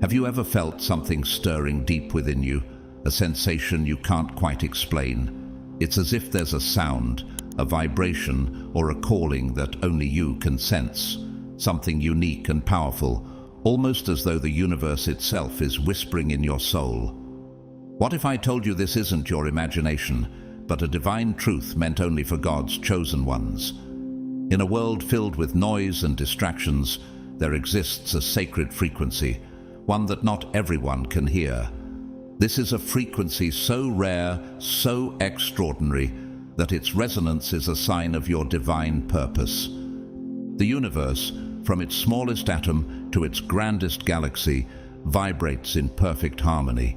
Have you ever felt something stirring deep within you, a sensation you can't quite explain? It's as if there's a sound, a vibration, or a calling that only you can sense, something unique and powerful, almost as though the universe itself is whispering in your soul. What if I told you this isn't your imagination, but a divine truth meant only for God's chosen ones? In a world filled with noise and distractions, there exists a sacred frequency, one that not everyone can hear. This is a frequency so rare, so extraordinary, that its resonance is a sign of your divine purpose. The universe, from its smallest atom to its grandest galaxy, vibrates in perfect harmony.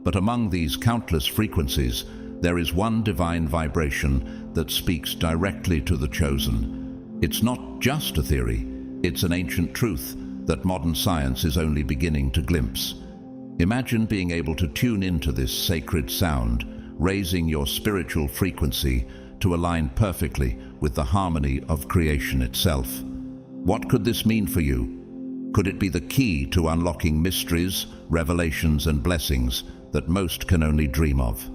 But among these countless frequencies, there is one divine vibration that speaks directly to the chosen. It's not just a theory, it's an ancient truth that modern science is only beginning to glimpse. Imagine being able to tune into this sacred sound, raising your spiritual frequency to align perfectly with the harmony of creation itself. What could this mean for you? Could it be the key to unlocking mysteries, revelations, and blessings that most can only dream of?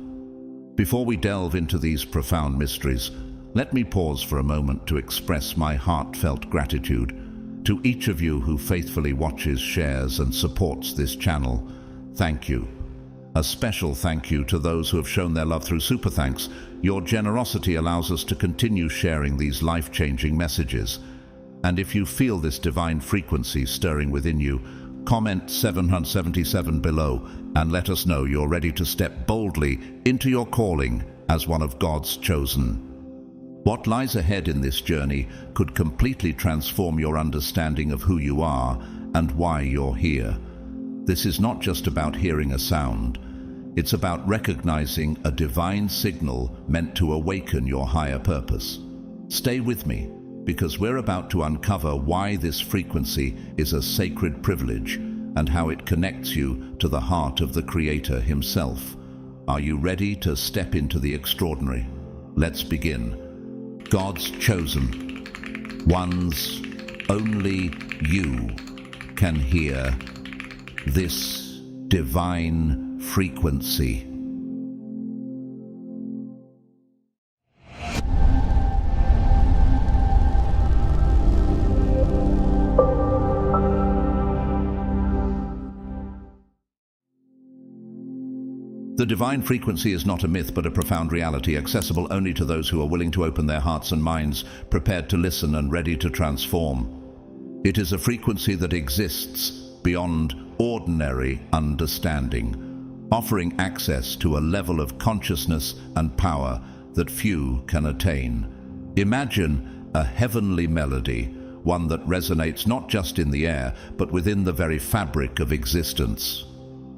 Before we delve into these profound mysteries, let me pause for a moment to express my heartfelt gratitude to each of you who faithfully watches, shares, and supports this channel. Thank you. A special thank you to those who have shown their love through Super Thanks. Your generosity allows us to continue sharing these life-changing messages. And if you feel this divine frequency stirring within you, comment 777 below and let us know you're ready to step boldly into your calling as one of God's chosen. What lies ahead in this journey could completely transform your understanding of who you are and why you're here. This is not just about hearing a sound. It's about recognizing a divine signal meant to awaken your higher purpose. Stay with me, because we're about to uncover why this frequency is a sacred privilege and how it connects you to the heart of the Creator himself. Are you ready to step into the extraordinary? Let's begin. God's chosen ones, only you can hear this divine frequency. The divine frequency is not a myth but a profound reality, accessible only to those who are willing to open their hearts and minds, prepared to listen and ready to transform. It is a frequency that exists beyond ordinary understanding, offering access to a level of consciousness and power that few can attain. Imagine a heavenly melody, one that resonates not just in the air, but within the very fabric of existence.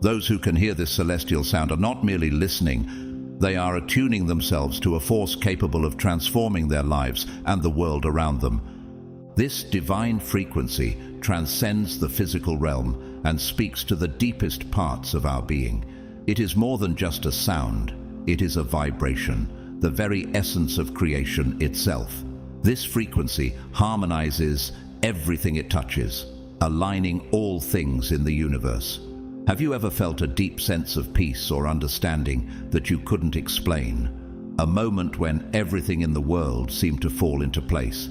Those who can hear this celestial sound are not merely listening, they are attuning themselves to a force capable of transforming their lives and the world around them. This divine frequency transcends the physical realm and speaks to the deepest parts of our being. It is more than just a sound, it is a vibration, the very essence of creation itself. This frequency harmonizes everything it touches, aligning all things in the universe. Have you ever felt a deep sense of peace or understanding that you couldn't explain? A moment when everything in the world seemed to fall into place.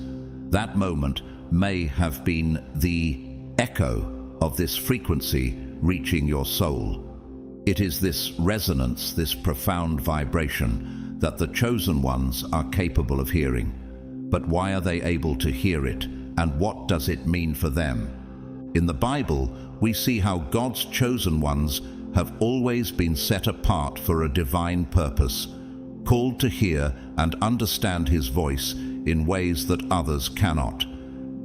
That moment may have been the echo of this frequency reaching your soul. It is this resonance, this profound vibration, that the chosen ones are capable of hearing. But why are they able to hear it, and what does it mean for them? In the Bible, we see how God's chosen ones have always been set apart for a divine purpose, called to hear and understand His voice in ways that others cannot.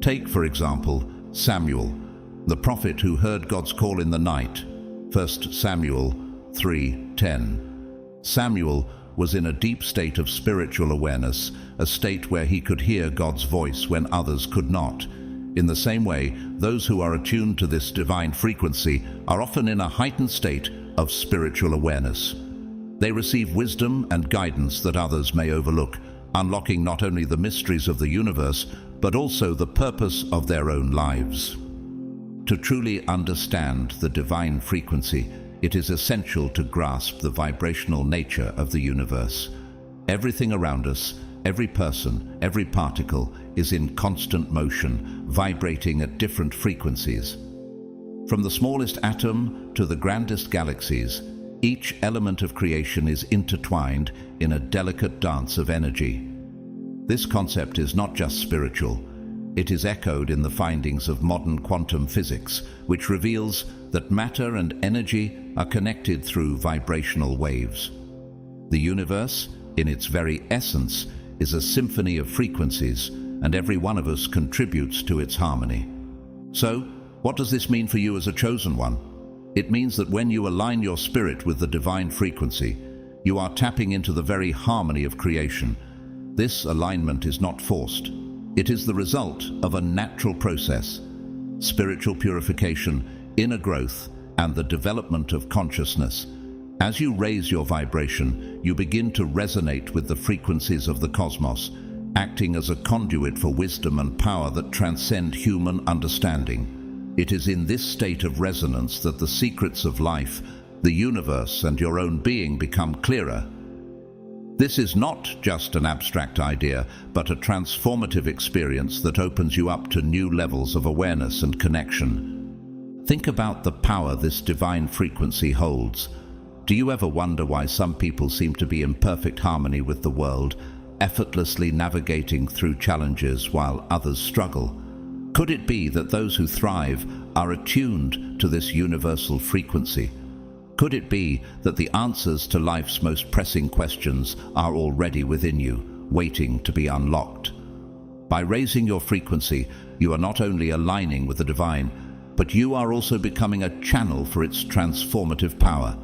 Take, for example, Samuel, the prophet who heard God's call in the night. 1 Samuel 3:10. Samuel was in a deep state of spiritual awareness, a state where he could hear God's voice when others could not. In the same way, those who are attuned to this divine frequency are often in a heightened state of spiritual awareness. They receive wisdom and guidance that others may overlook, unlocking not only the mysteries of the universe, but also the purpose of their own lives. To truly understand the divine frequency, it is essential to grasp the vibrational nature of the universe. Everything around us, every person, every particle is in constant motion, vibrating at different frequencies. From the smallest atom to the grandest galaxies, each element of creation is intertwined in a delicate dance of energy. This concept is not just spiritual. It is echoed in the findings of modern quantum physics, which reveals that matter and energy are connected through vibrational waves. The universe, in its very essence, is a symphony of frequencies, and every one of us contributes to its harmony. So, what does this mean for you as a chosen one? It means that when you align your spirit with the divine frequency, you are tapping into the very harmony of creation. This alignment is not forced. It is the result of a natural process: spiritual purification, inner growth, and the development of consciousness. As you raise your vibration, you begin to resonate with the frequencies of the cosmos, acting as a conduit for wisdom and power that transcend human understanding. It is in this state of resonance that the secrets of life, the universe, and your own being become clearer. This is not just an abstract idea, but a transformative experience that opens you up to new levels of awareness and connection. Think about the power this divine frequency holds. Do you ever wonder why some people seem to be in perfect harmony with the world, effortlessly navigating through challenges while others struggle? Could it be that those who thrive are attuned to this universal frequency? Could it be that the answers to life's most pressing questions are already within you, waiting to be unlocked? By raising your frequency, you are not only aligning with the divine, but you are also becoming a channel for its transformative power.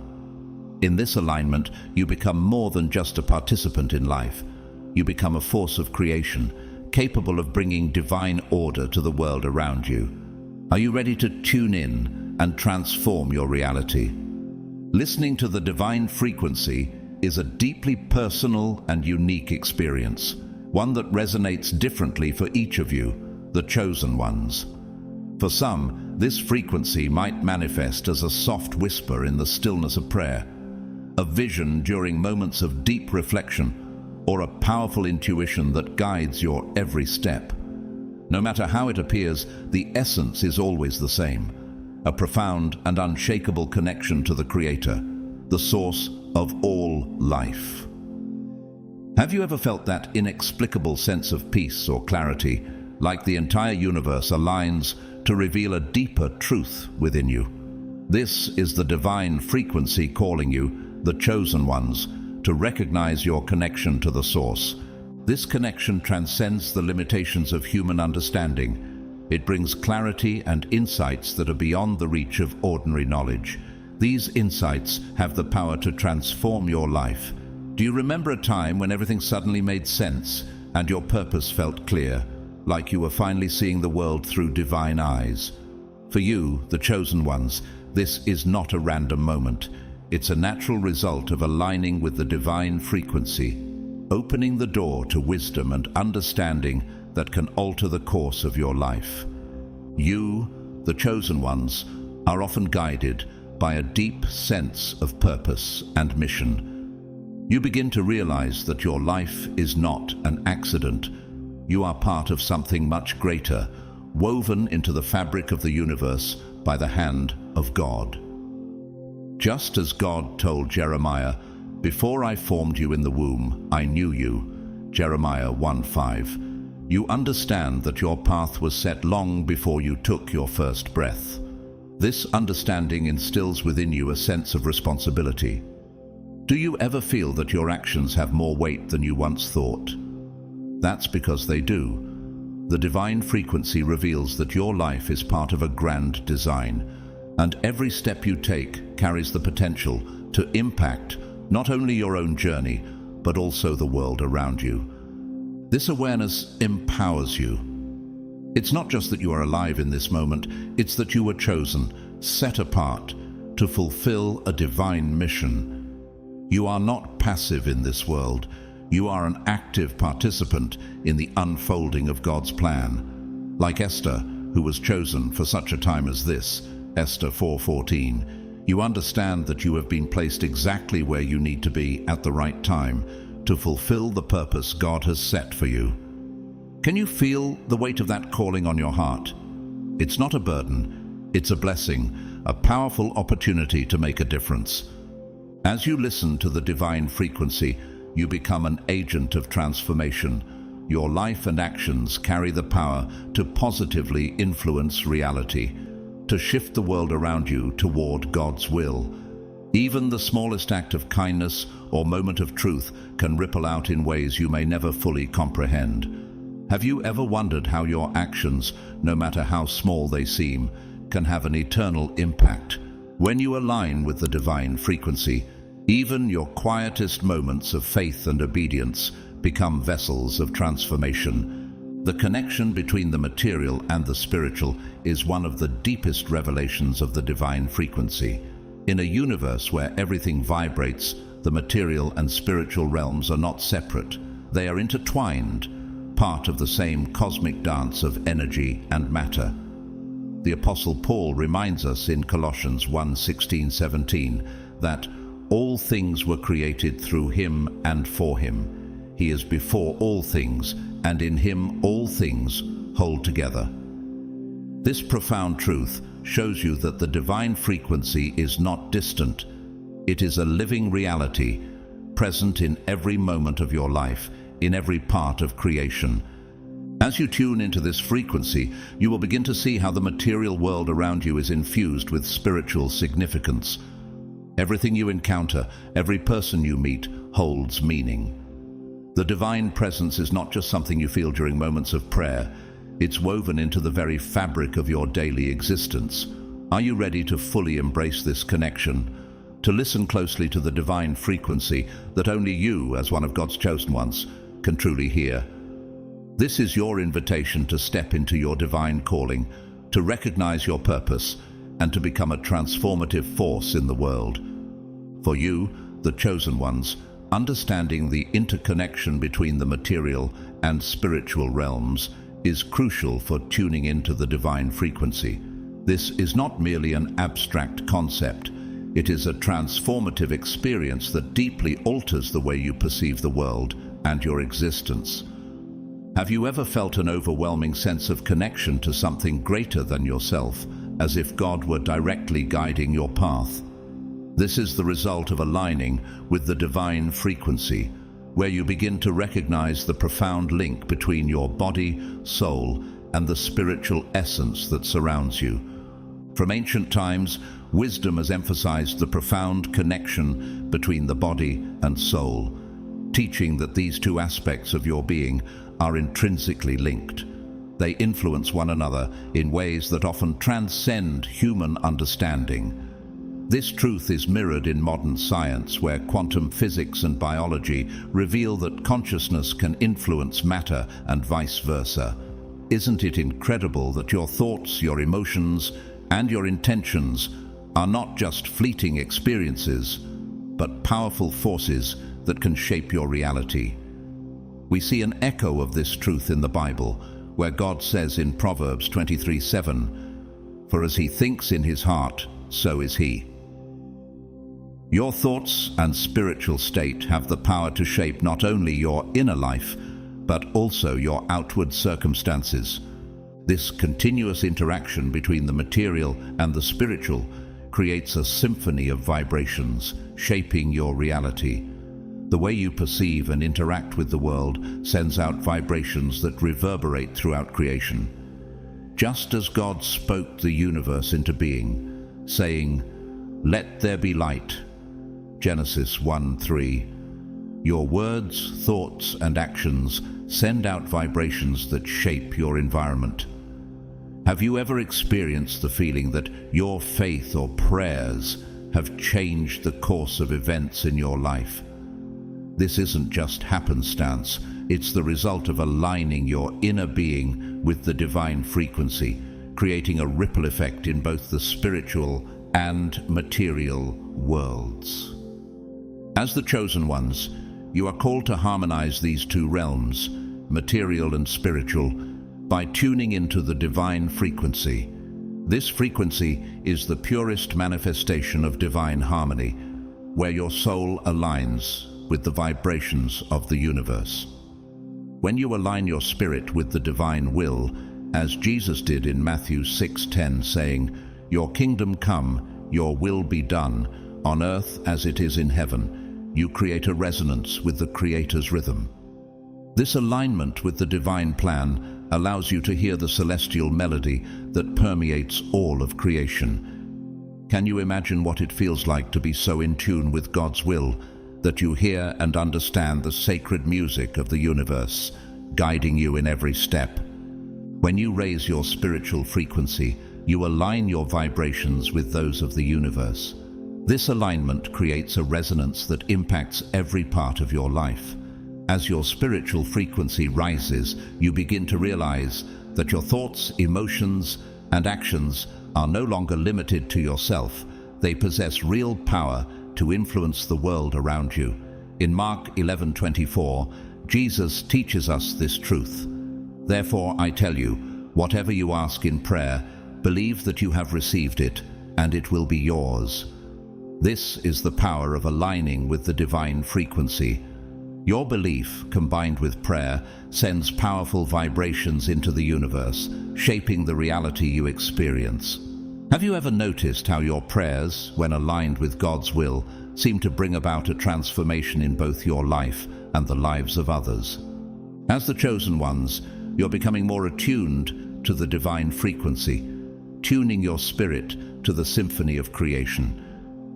In this alignment, you become more than just a participant in life. You become a force of creation, capable of bringing divine order to the world around you. Are you ready to tune in and transform your reality? Listening to the divine frequency is a deeply personal and unique experience, one that resonates differently for each of you, the chosen ones. For some, this frequency might manifest as a soft whisper in the stillness of prayer, a vision during moments of deep reflection, or a powerful intuition that guides your every step. No matter how it appears, the essence is always the same: a profound and unshakable connection to the Creator, the source of all life. Have you ever felt that inexplicable sense of peace or clarity, like the entire universe aligns to reveal a deeper truth within you? This is the divine frequency calling you, the chosen ones, to recognize your connection to the source. This connection transcends the limitations of human understanding. It brings clarity and insights that are beyond the reach of ordinary knowledge. These insights have the power to transform your life. Do you remember a time when everything suddenly made sense and your purpose felt clear, like you were finally seeing the world through divine eyes? For you, the chosen ones, this is not a random moment. It's a natural result of aligning with the divine frequency, opening the door to wisdom and understanding that can alter the course of your life. You, the chosen ones, are often guided by a deep sense of purpose and mission. You begin to realize that your life is not an accident. You are part of something much greater, woven into the fabric of the universe by the hand of God. Just as God told Jeremiah, "Before I formed you in the womb, I knew you," Jeremiah 1:5. You understand that your path was set long before you took your first breath. This understanding instills within you a sense of responsibility. Do you ever feel that your actions have more weight than you once thought? That's because they do. The divine frequency reveals that your life is part of a grand design, and every step you take carries the potential to impact not only your own journey, but also the world around you. This awareness empowers you. It's not just that you are alive in this moment, it's that you were chosen, set apart, to fulfill a divine mission. You are not passive in this world. You are an active participant in the unfolding of God's plan. Like Esther, who was chosen for such a time as this, Esther 4:14, you understand that you have been placed exactly where you need to be at the right time to fulfill the purpose God has set for you. Can you feel the weight of that calling on your heart? It's not a burden, it's a blessing, a powerful opportunity to make a difference. As you listen to the divine frequency, you become an agent of transformation. Your life and actions carry the power to positively influence reality, to shift the world around you toward God's will. Even the smallest act of kindness or moment of truth can ripple out in ways you may never fully comprehend. Have you ever wondered how your actions, no matter how small they seem, can have an eternal impact? When you align with the divine frequency, even your quietest moments of faith and obedience become vessels of transformation. The connection between the material and the spiritual is one of the deepest revelations of the divine frequency. In a universe where everything vibrates, the material and spiritual realms are not separate. They are intertwined, part of the same cosmic dance of energy and matter. The Apostle Paul reminds us in Colossians 1:16-17 that all things were created through him and for him. He is before all things, and in him all things hold together. This profound truth shows you that the divine frequency is not distant. It is a living reality, present in every moment of your life, in every part of creation. As you tune into this frequency, you will begin to see how the material world around you is infused with spiritual significance. Everything you encounter, every person you meet, holds meaning. The divine presence is not just something you feel during moments of prayer. It's woven into the very fabric of your daily existence. Are you ready to fully embrace this connection? To listen closely to the divine frequency that only you, as one of God's chosen ones, can truly hear? This is your invitation to step into your divine calling, to recognize your purpose, and to become a transformative force in the world. For you, the chosen ones, understanding the interconnection between the material and spiritual realms is crucial for tuning into the divine frequency. This is not merely an abstract concept. It is a transformative experience that deeply alters the way you perceive the world and your existence. Have you ever felt an overwhelming sense of connection to something greater than yourself, as if God were directly guiding your path? This is the result of aligning with the divine frequency, where you begin to recognize the profound link between your body, soul, and the spiritual essence that surrounds you. From ancient times, wisdom has emphasized the profound connection between the body and soul, teaching that these two aspects of your being are intrinsically linked. They influence one another in ways that often transcend human understanding. This truth is mirrored in modern science, where quantum physics and biology reveal that consciousness can influence matter and vice versa. Isn't it incredible that your thoughts, your emotions, and your intentions are not just fleeting experiences, but powerful forces that can shape your reality? We see an echo of this truth in the Bible, where God says in Proverbs 23:7, "For as he thinks in his heart, so is he." Your thoughts and spiritual state have the power to shape not only your inner life, but also your outward circumstances. This continuous interaction between the material and the spiritual creates a symphony of vibrations, shaping your reality. The way you perceive and interact with the world sends out vibrations that reverberate throughout creation. Just as God spoke the universe into being, saying, "Let there be light," Genesis 1:3, your words, thoughts, and actions send out vibrations that shape your environment. Have you ever experienced the feeling that your faith or prayers have changed the course of events in your life? This isn't just happenstance, it's the result of aligning your inner being with the divine frequency, creating a ripple effect in both the spiritual and material worlds. As the chosen ones, you are called to harmonize these two realms, material and spiritual, by tuning into the divine frequency. This frequency is the purest manifestation of divine harmony, where your soul aligns with the vibrations of the universe. When you align your spirit with the divine will, as Jesus did in Matthew 6:10, saying, "Your kingdom come, your will be done, on earth as it is in heaven," you create a resonance with the Creator's rhythm. This alignment with the divine plan allows you to hear the celestial melody that permeates all of creation. Can you imagine what it feels like to be so in tune with God's will that you hear and understand the sacred music of the universe, guiding you in every step? When you raise your spiritual frequency, you align your vibrations with those of the universe. This alignment creates a resonance that impacts every part of your life. As your spiritual frequency rises, you begin to realize that your thoughts, emotions, and actions are no longer limited to yourself. They possess real power to influence the world around you. In Mark 11:24, Jesus teaches us this truth. "Therefore I tell you, whatever you ask in prayer, believe that you have received it, and it will be yours." This is the power of aligning with the divine frequency. Your belief, combined with prayer, sends powerful vibrations into the universe, shaping the reality you experience. Have you ever noticed how your prayers, when aligned with God's will, seem to bring about a transformation in both your life and the lives of others? As the chosen ones, you're becoming more attuned to the divine frequency, tuning your spirit to the symphony of creation.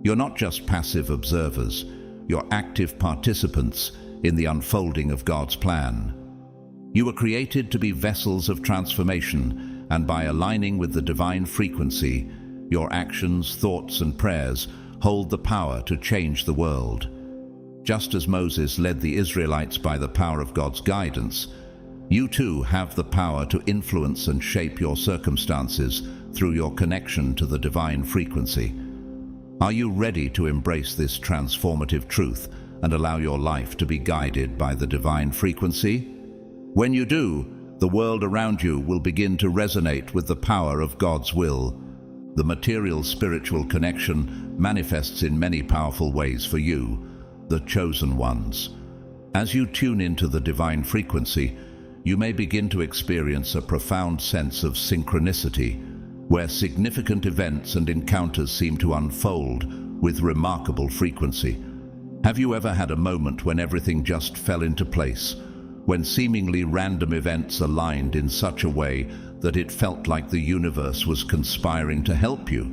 You're not just passive observers, you're active participants in the unfolding of God's plan. You were created to be vessels of transformation, and by aligning with the divine frequency, your actions, thoughts, and prayers hold the power to change the world. Just as Moses led the Israelites by the power of God's guidance, you too have the power to influence and shape your circumstances through your connection to the divine frequency. Are you ready to embrace this transformative truth and allow your life to be guided by the divine frequency? When you do, the world around you will begin to resonate with the power of God's will. The material-spiritual connection manifests in many powerful ways for you, the chosen ones. As you tune into the divine frequency, you may begin to experience a profound sense of synchronicity, where significant events and encounters seem to unfold with remarkable frequency. Have you ever had a moment when everything just fell into place, when seemingly random events aligned in such a way that it felt like the universe was conspiring to help you?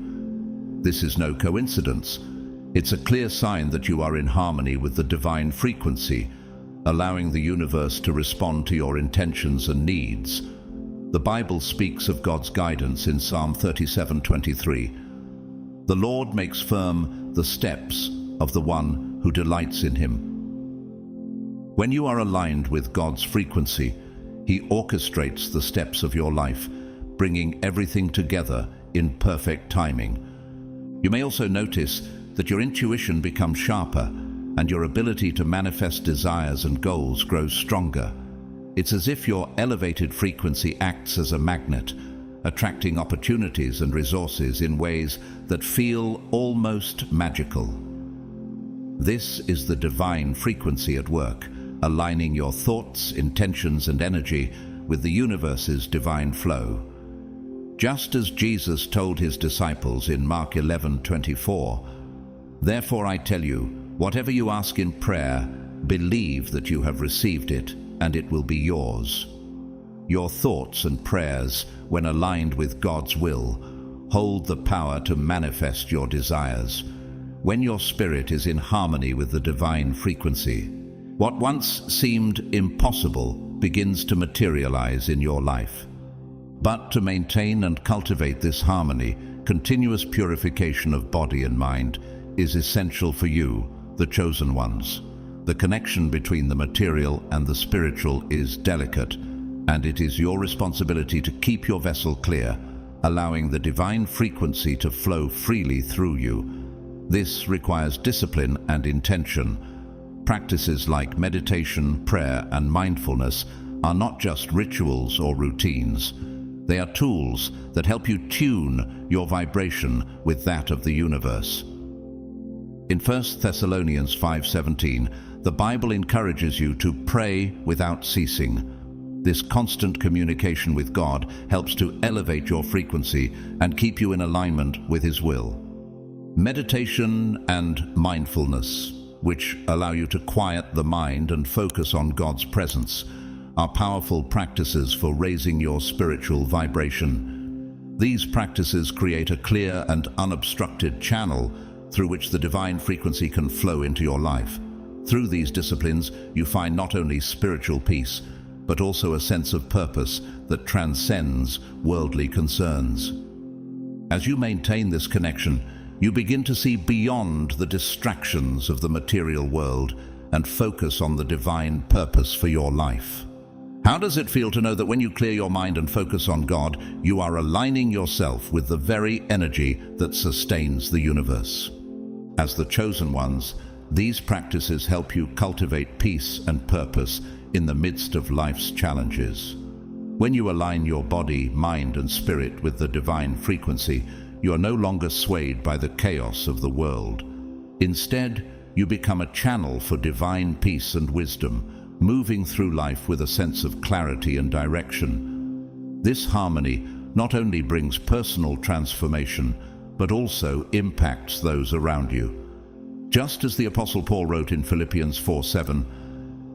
This is no coincidence. It's a clear sign that you are in harmony with the divine frequency, allowing the universe to respond to your intentions and needs. The Bible speaks of God's guidance in Psalm 37:23. "The Lord makes firm the steps of the one who delights in him." When you are aligned with God's frequency, He orchestrates the steps of your life, bringing everything together in perfect timing. You may also notice that your intuition becomes sharper and your ability to manifest desires and goals grows stronger. It's as if your elevated frequency acts as a magnet, attracting opportunities and resources in ways that feel almost magical. This is the divine frequency at work, aligning your thoughts, intentions, and energy with the universe's divine flow. Just as Jesus told his disciples in Mark 11:24, "Therefore I tell you, whatever you ask in prayer, believe that you have received it, and it will be yours." Your thoughts and prayers, when aligned with God's will, hold the power to manifest your desires. When your spirit is in harmony with the divine frequency, what once seemed impossible begins to materialize in your life. But to maintain and cultivate this harmony, continuous purification of body and mind is essential for you, the chosen ones. The connection between the material and the spiritual is delicate, and it is your responsibility to keep your vessel clear, allowing the divine frequency to flow freely through you. This requires discipline and intention. Practices like meditation, prayer, and mindfulness are not just rituals or routines. They are tools that help you tune your vibration with that of the universe. In 1 Thessalonians 5:17, the Bible encourages you to pray without ceasing. This constant communication with God helps to elevate your frequency and keep you in alignment with His will. Meditation and mindfulness, which allow you to quiet the mind and focus on God's presence, are powerful practices for raising your spiritual vibration. These practices create a clear and unobstructed channel through which the divine frequency can flow into your life. Through these disciplines, you find not only spiritual peace, but also a sense of purpose that transcends worldly concerns. As you maintain this connection, you begin to see beyond the distractions of the material world and focus on the divine purpose for your life. How does it feel to know that when you clear your mind and focus on God, you are aligning yourself with the very energy that sustains the universe? As the chosen ones, these practices help you cultivate peace and purpose in the midst of life's challenges. When you align your body, mind, and spirit with the divine frequency, you are no longer swayed by the chaos of the world. Instead, you become a channel for divine peace and wisdom, moving through life with a sense of clarity and direction. This harmony not only brings personal transformation, but also impacts those around you. Just as the Apostle Paul wrote in Philippians 4:7,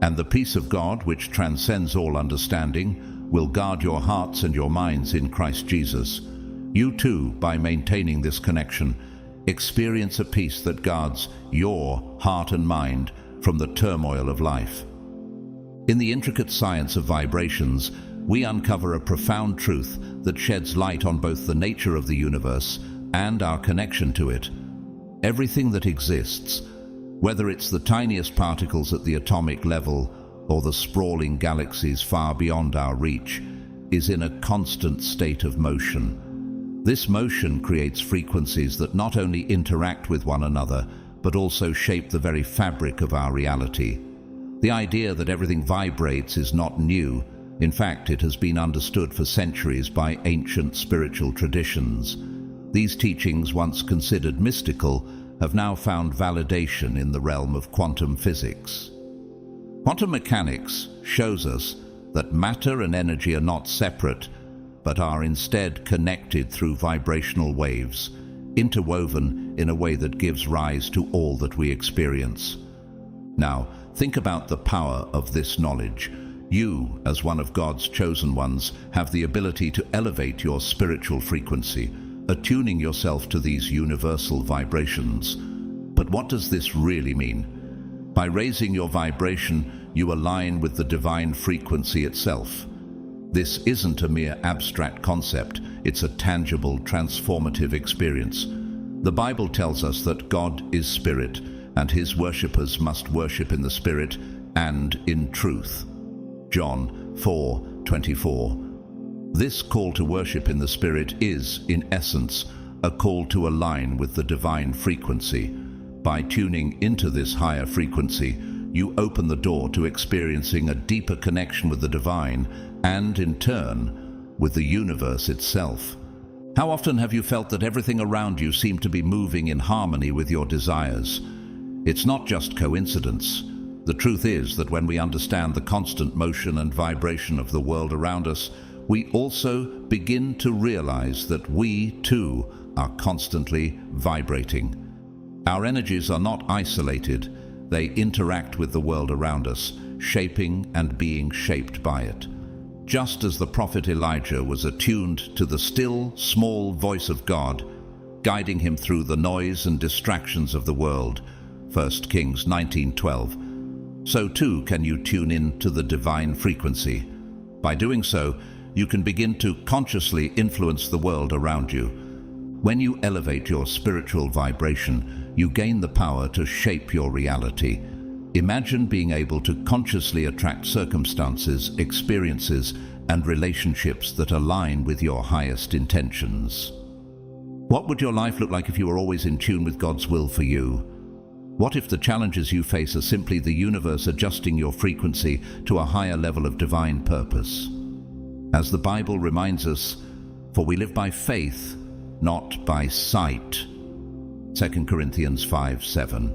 "And the peace of God, which transcends all understanding, will guard your hearts and your minds in Christ Jesus." You too, by maintaining this connection, experience a peace that guards your heart and mind from the turmoil of life. In the intricate science of vibrations, we uncover a profound truth that sheds light on both the nature of the universe and our connection to it. Everything that exists, whether it's the tiniest particles at the atomic level or the sprawling galaxies far beyond our reach, is in a constant state of motion. This motion creates frequencies that not only interact with one another, but also shape the very fabric of our reality. The idea that everything vibrates is not new. In fact, it has been understood for centuries by ancient spiritual traditions. These teachings, once considered mystical, have now found validation in the realm of quantum physics. Quantum mechanics shows us that matter and energy are not separate, but are instead connected through vibrational waves, interwoven in a way that gives rise to all that we experience. Now, think about the power of this knowledge. You, as one of God's chosen ones, have the ability to elevate your spiritual frequency, attuning yourself to these universal vibrations. But what does this really mean? By raising your vibration, you align with the divine frequency itself. This isn't a mere abstract concept, it's a tangible, transformative experience. The Bible tells us that God is spirit, and His worshippers must worship in the Spirit and in truth. John 4:24. This call to worship in the Spirit is, in essence, a call to align with the divine frequency. By tuning into this higher frequency, you open the door to experiencing a deeper connection with the divine and, in turn, with the universe itself. How often have you felt that everything around you seemed to be moving in harmony with your desires? It's not just coincidence. The truth is that when we understand the constant motion and vibration of the world around us, we also begin to realize that we, too, are constantly vibrating. Our energies are not isolated. They interact with the world around us, shaping and being shaped by it. Just as the prophet Elijah was attuned to the still, small voice of God, guiding him through the noise and distractions of the world, 1 Kings 19:12, so too can you tune in to the divine frequency. By doing so, you can begin to consciously influence the world around you. When you elevate your spiritual vibration, you gain the power to shape your reality. Imagine being able to consciously attract circumstances, experiences, and relationships that align with your highest intentions. What would your life look like if you were always in tune with God's will for you? What if the challenges you face are simply the universe adjusting your frequency to a higher level of divine purpose? As the Bible reminds us, for we live by faith, not by sight. 2 Corinthians 5:7.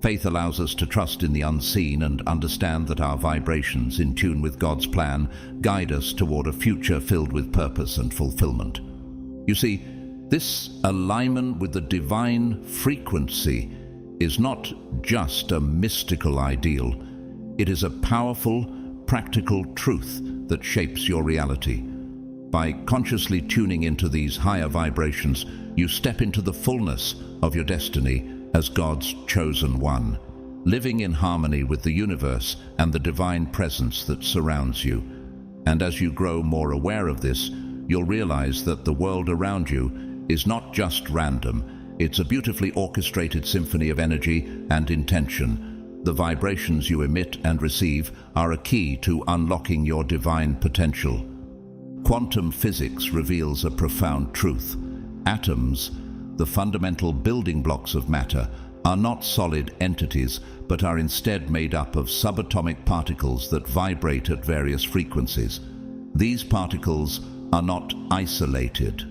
Faith allows us to trust in the unseen and understand that our vibrations, in tune with God's plan, guide us toward a future filled with purpose and fulfillment. You see, this alignment with the divine frequency is not just a mystical ideal. It is a powerful, practical truth that shapes your reality. By consciously tuning into these higher vibrations, you step into the fullness of your destiny as God's chosen one, living in harmony with the universe and the divine presence that surrounds you. And as you grow more aware of this, you'll realize that the world around you is not just random. It's a beautifully orchestrated symphony of energy and intention. The vibrations you emit and receive are a key to unlocking your divine potential. Quantum physics reveals a profound truth. Atoms, the fundamental building blocks of matter, are not solid entities, but are instead made up of subatomic particles that vibrate at various frequencies. These particles are not isolated.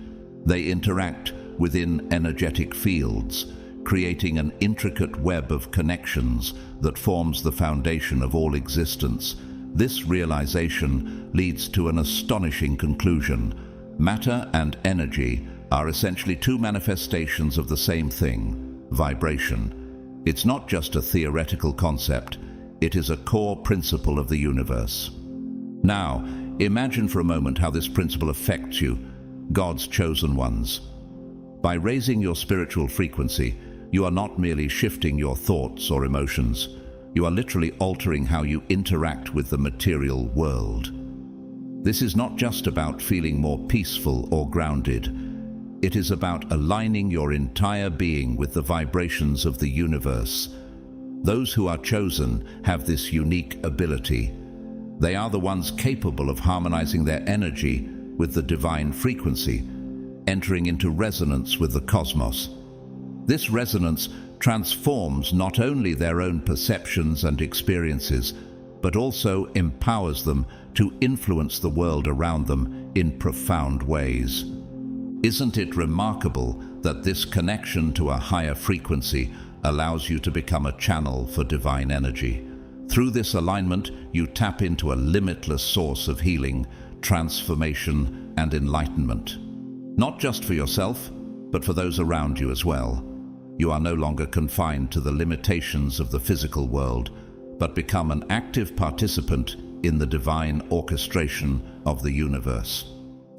They interact within energetic fields, creating an intricate web of connections that forms the foundation of all existence. This realization leads to an astonishing conclusion. Matter and energy are essentially two manifestations of the same thing, vibration. It's not just a theoretical concept, it is a core principle of the universe. Now, imagine for a moment how this principle affects you, God's chosen ones. By raising your spiritual frequency, you are not merely shifting your thoughts or emotions, you are literally altering how you interact with the material world. This is not just about feeling more peaceful or grounded. It is about aligning your entire being with the vibrations of the universe. Those who are chosen have this unique ability. They are the ones capable of harmonizing their energy with the divine frequency, entering into resonance with the cosmos. This resonance transforms not only their own perceptions and experiences, but also empowers them to influence the world around them in profound ways. Isn't it remarkable that this connection to a higher frequency allows you to become a channel for divine energy? Through this alignment, you tap into a limitless source of healing, transformation, and enlightenment. Not just for yourself, but for those around you as well. You are no longer confined to the limitations of the physical world, but become an active participant in the divine orchestration of the universe.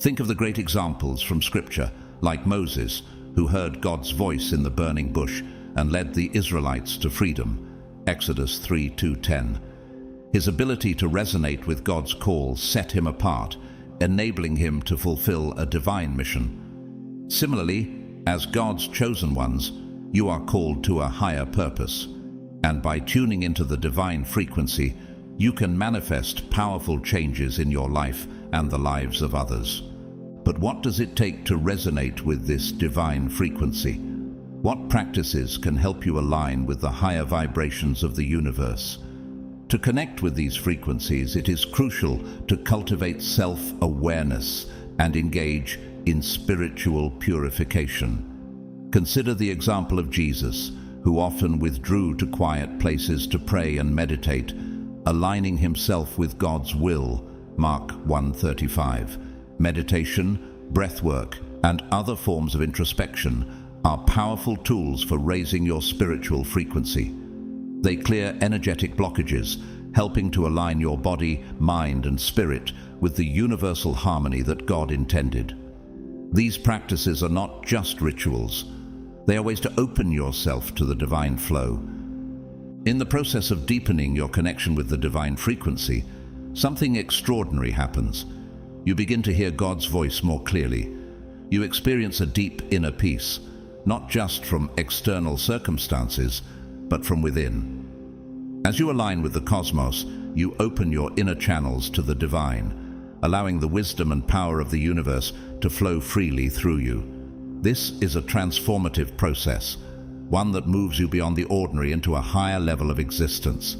Think of the great examples from Scripture, like Moses, who heard God's voice in the burning bush and led the Israelites to freedom. Exodus 3:2-10. His ability to resonate with God's call set him apart, enabling him to fulfill a divine mission. Similarly, as God's chosen ones, you are called to a higher purpose, and by tuning into the divine frequency, you can manifest powerful changes in your life and the lives of others. But what does it take to resonate with this divine frequency? What practices can help you align with the higher vibrations of the universe? To connect with these frequencies, it is crucial to cultivate self-awareness and engage in spiritual purification. Consider the example of Jesus, who often withdrew to quiet places to pray and meditate, aligning himself with God's will. Mark 1:35. Meditation, breathwork, and other forms of introspection are powerful tools for raising your spiritual frequency. They clear energetic blockages, helping to align your body, mind, and spirit with the universal harmony that God intended. These practices are not just rituals. They are ways to open yourself to the divine flow. In the process of deepening your connection with the divine frequency, something extraordinary happens. You begin to hear God's voice more clearly. You experience a deep inner peace, not just from external circumstances, but from within. As you align with the cosmos, you open your inner channels to the divine, allowing the wisdom and power of the universe to flow freely through you. This is a transformative process, one that moves you beyond the ordinary into a higher level of existence.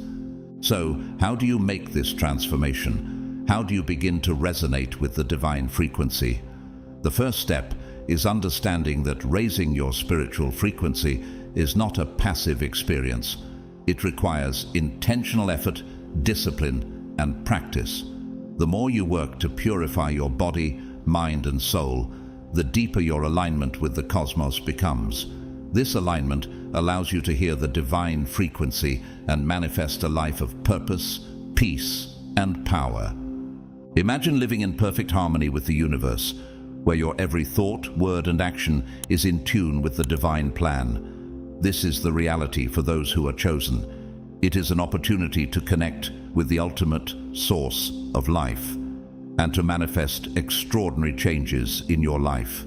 So, how do you make this transformation? How do you begin to resonate with the divine frequency? The first step is understanding that raising your spiritual frequency is not a passive experience. It requires intentional effort, discipline, and practice. The more you work to purify your body, mind, and soul, the deeper your alignment with the cosmos becomes. This alignment allows you to hear the divine frequency and manifest a life of purpose, peace, and power. Imagine living in perfect harmony with the universe, where your every thought, word, and action is in tune with the divine plan. This is the reality for those who are chosen. It is an opportunity to connect with the ultimate source of life and to manifest extraordinary changes in your life.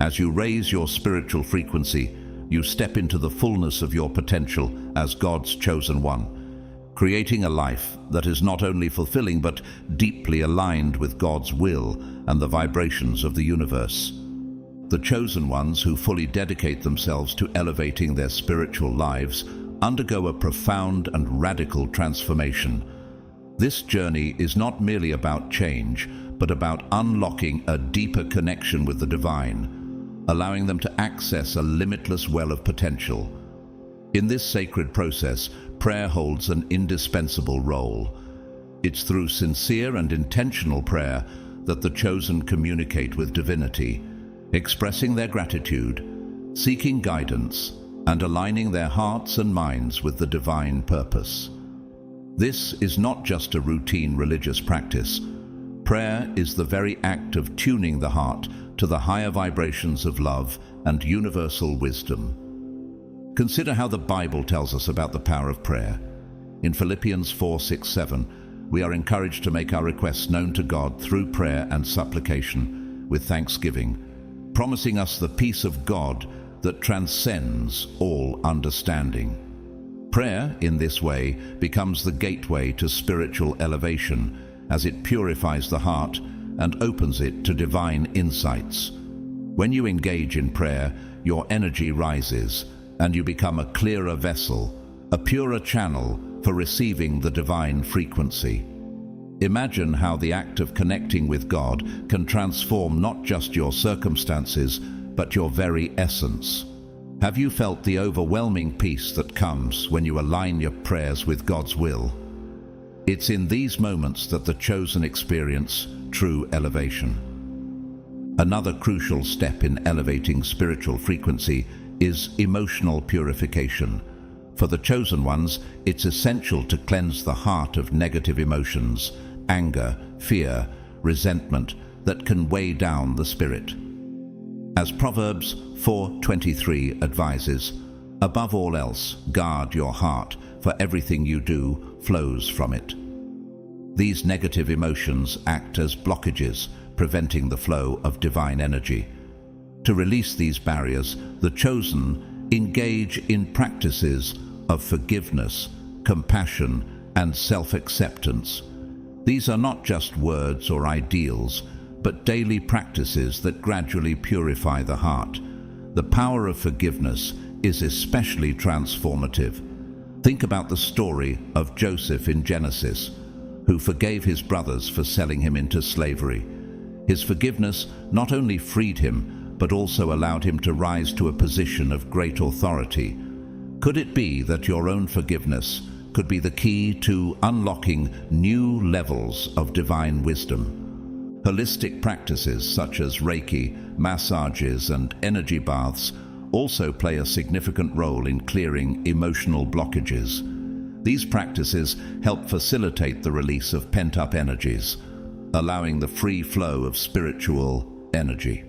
As you raise your spiritual frequency, you step into the fullness of your potential as God's chosen one, creating a life that is not only fulfilling but deeply aligned with God's will and the vibrations of the universe. The chosen ones who fully dedicate themselves to elevating their spiritual lives undergo a profound and radical transformation. This journey is not merely about change, but about unlocking a deeper connection with the divine, allowing them to access a limitless well of potential. In this sacred process, prayer holds an indispensable role. It's through sincere and intentional prayer that the chosen communicate with divinity, expressing their gratitude, seeking guidance, and aligning their hearts and minds with the divine purpose. This is not just a routine religious practice. Prayer is the very act of tuning the heart to the higher vibrations of love and universal wisdom. Consider how the Bible tells us about the power of prayer. In Philippians 4:6-7, we are encouraged to make our requests known to God through prayer and supplication with thanksgiving, promising us the peace of God that transcends all understanding. Prayer, in this way, becomes the gateway to spiritual elevation as it purifies the heart and opens it to divine insights. When you engage in prayer, your energy rises and you become a clearer vessel, a purer channel for receiving the divine frequency. Imagine how the act of connecting with God can transform not just your circumstances, but your very essence. Have you felt the overwhelming peace that comes when you align your prayers with God's will? It's in these moments that the chosen experience true elevation. Another crucial step in elevating spiritual frequency is emotional purification. For the chosen ones, it's essential to cleanse the heart of negative emotions, anger, fear, resentment that can weigh down the spirit. As Proverbs 4:23 advises, above all else, guard your heart, for everything you do flows from it. These negative emotions act as blockages, preventing the flow of divine energy. To release these barriers, the chosen engage in practices of forgiveness, compassion, and self-acceptance. These are not just words or ideals, but daily practices that gradually purify the heart. The power of forgiveness is especially transformative. Think about the story of Joseph in Genesis, who forgave his brothers for selling him into slavery. His forgiveness not only freed him, but also allowed him to rise to a position of great authority. Could it be that your own forgiveness could be the key to unlocking new levels of divine wisdom? Holistic practices such as Reiki, massages, and energy baths also play a significant role in clearing emotional blockages. These practices help facilitate the release of pent-up energies, allowing the free flow of spiritual energy.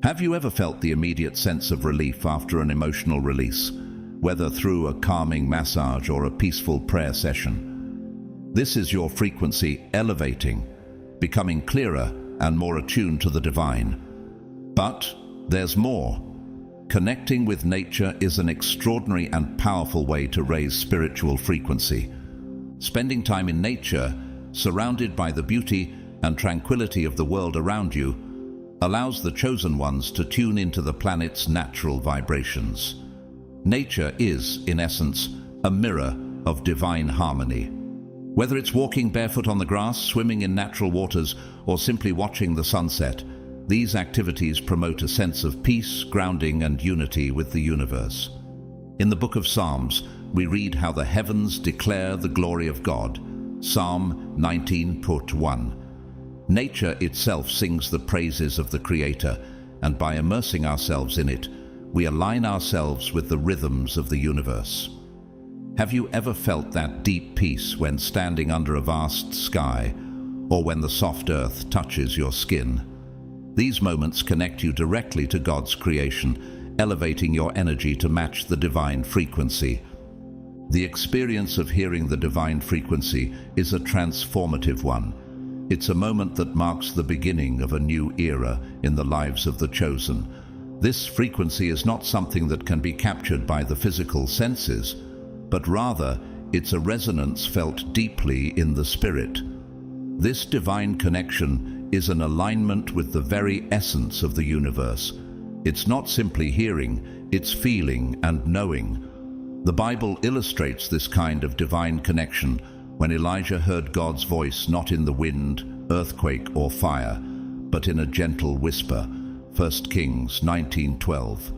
Have you ever felt the immediate sense of relief after an emotional release, whether through a calming massage or a peaceful prayer session? This is your frequency elevating, becoming clearer and more attuned to the divine. But there's more. Connecting with nature is an extraordinary and powerful way to raise spiritual frequency. Spending time in nature, surrounded by the beauty and tranquility of the world around you, allows the chosen ones to tune into the planet's natural vibrations. Nature is, in essence, a mirror of divine harmony. Whether it's walking barefoot on the grass, swimming in natural waters, or simply watching the sunset, these activities promote a sense of peace, grounding, and unity with the universe. In the book of Psalms, we read how the heavens declare the glory of God. Psalm 19:1. Nature itself sings the praises of the Creator, and by immersing ourselves in it, we align ourselves with the rhythms of the universe. Have you ever felt that deep peace when standing under a vast sky, or when the soft earth touches your skin? These moments connect you directly to God's creation, elevating your energy to match the divine frequency. The experience of hearing the divine frequency is a transformative one. It's a moment that marks the beginning of a new era in the lives of the chosen. This frequency is not something that can be captured by the physical senses, but rather it's a resonance felt deeply in the spirit. This divine connection is an alignment with the very essence of the universe. It's not simply hearing, it's feeling and knowing. The Bible illustrates this kind of divine connection when Elijah heard God's voice not in the wind, earthquake, or fire, but in a gentle whisper. 1 Kings 19:12.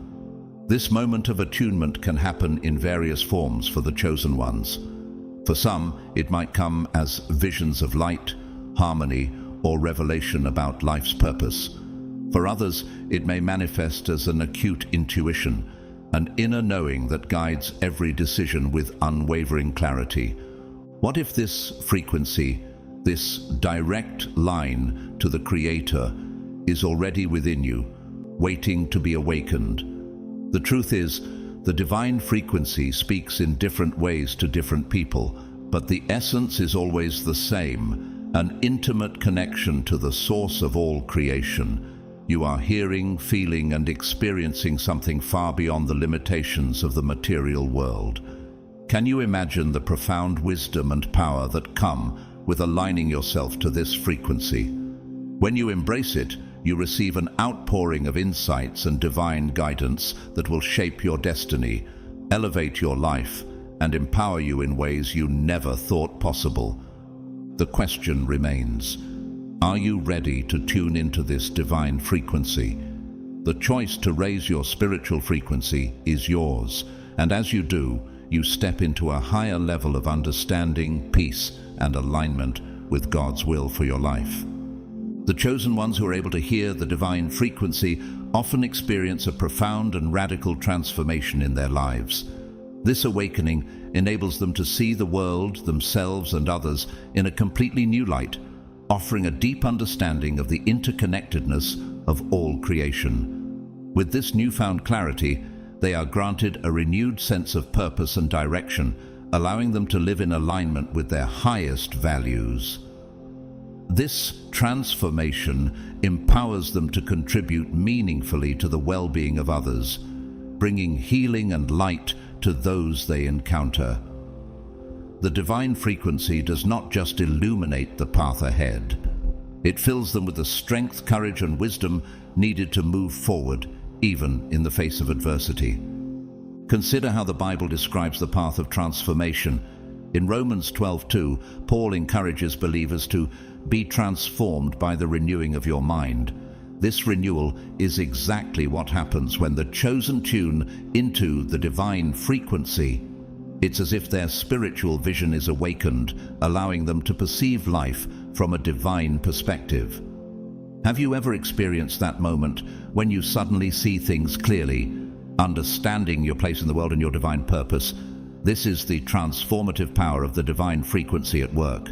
This moment of attunement can happen in various forms for the chosen ones. For some, it might come as visions of light, harmony, or revelation about life's purpose. For others, it may manifest as an acute intuition, an inner knowing that guides every decision with unwavering clarity. What if this frequency, this direct line to the Creator, is already within you, waiting to be awakened? The truth is, the divine frequency speaks in different ways to different people, but the essence is always the same, an intimate connection to the source of all creation. You are hearing, feeling, and experiencing something far beyond the limitations of the material world. Can you imagine the profound wisdom and power that come with aligning yourself to this frequency? When you embrace it, you receive an outpouring of insights and divine guidance that will shape your destiny, elevate your life, and empower you in ways you never thought possible. The question remains, are you ready to tune into this divine frequency? The choice to raise your spiritual frequency is yours, and as you do, you step into a higher level of understanding, peace, and alignment with God's will for your life. The chosen ones who are able to hear the divine frequency often experience a profound and radical transformation in their lives. This awakening enables them to see the world, themselves, and others in a completely new light, offering a deep understanding of the interconnectedness of all creation. With this newfound clarity, they are granted a renewed sense of purpose and direction, allowing them to live in alignment with their highest values. This transformation empowers them to contribute meaningfully to the well-being of others, bringing healing and light to those they encounter. The divine frequency does not just illuminate the path ahead. It fills them with the strength, courage, and wisdom needed to move forward, even in the face of adversity. Consider how the Bible describes the path of transformation. In Romans 12:2, Paul encourages believers to be transformed by the renewing of your mind. This renewal is exactly what happens when the chosen tune into the divine frequency. It's as if their spiritual vision is awakened, allowing them to perceive life from a divine perspective. Have you ever experienced that moment when you suddenly see things clearly, understanding your place in the world and your divine purpose? This is the transformative power of the divine frequency at work.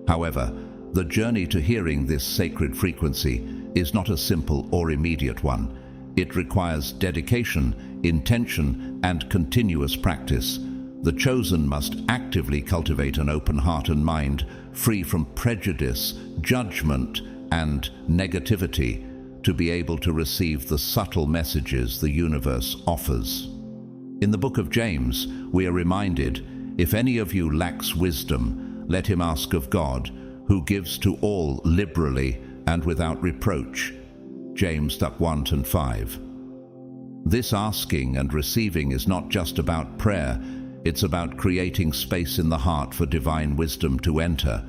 However, the journey to hearing this sacred frequency is not a simple or immediate one. It requires dedication, intention, and continuous practice. The chosen must actively cultivate an open heart and mind, free from prejudice, judgment, and negativity, to be able to receive the subtle messages the universe offers. In the book of James, we are reminded, "If any of you lacks wisdom, let him ask of God, who gives to all liberally and without reproach." James 1:5. This asking and receiving is not just about prayer, it's about creating space in the heart for divine wisdom to enter.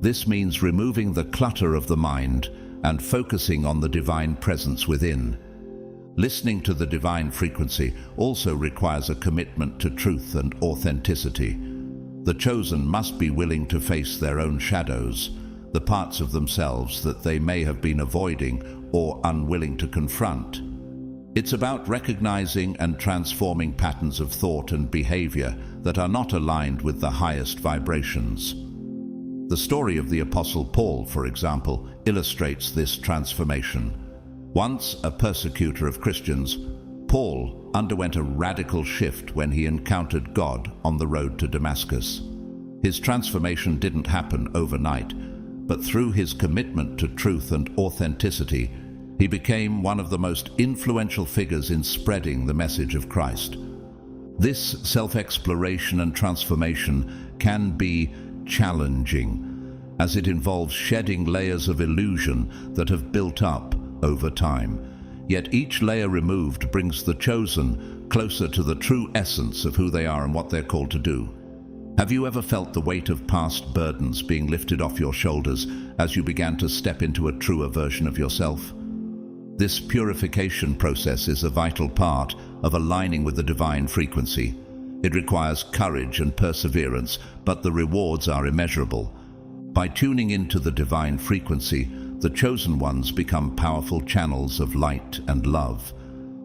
This means removing the clutter of the mind and focusing on the divine presence within. Listening to the divine frequency also requires a commitment to truth and authenticity. The chosen must be willing to face their own shadows, the parts of themselves that they may have been avoiding or unwilling to confront. It's about recognizing and transforming patterns of thought and behavior that are not aligned with the highest vibrations. The story of the Apostle Paul, for example, illustrates this transformation. Once a persecutor of Christians, Paul underwent a radical shift when he encountered God on the road to Damascus. His transformation didn't happen overnight, but through his commitment to truth and authenticity, he became one of the most influential figures in spreading the message of Christ. This self-exploration and transformation can be challenging, as it involves shedding layers of illusion that have built up over time. Yet each layer removed brings the chosen closer to the true essence of who they are and what they're called to do. Have you ever felt the weight of past burdens being lifted off your shoulders as you began to step into a truer version of yourself? This purification process is a vital part of aligning with the divine frequency. It requires courage and perseverance, but the rewards are immeasurable. By tuning into the divine frequency, the chosen ones become powerful channels of light and love.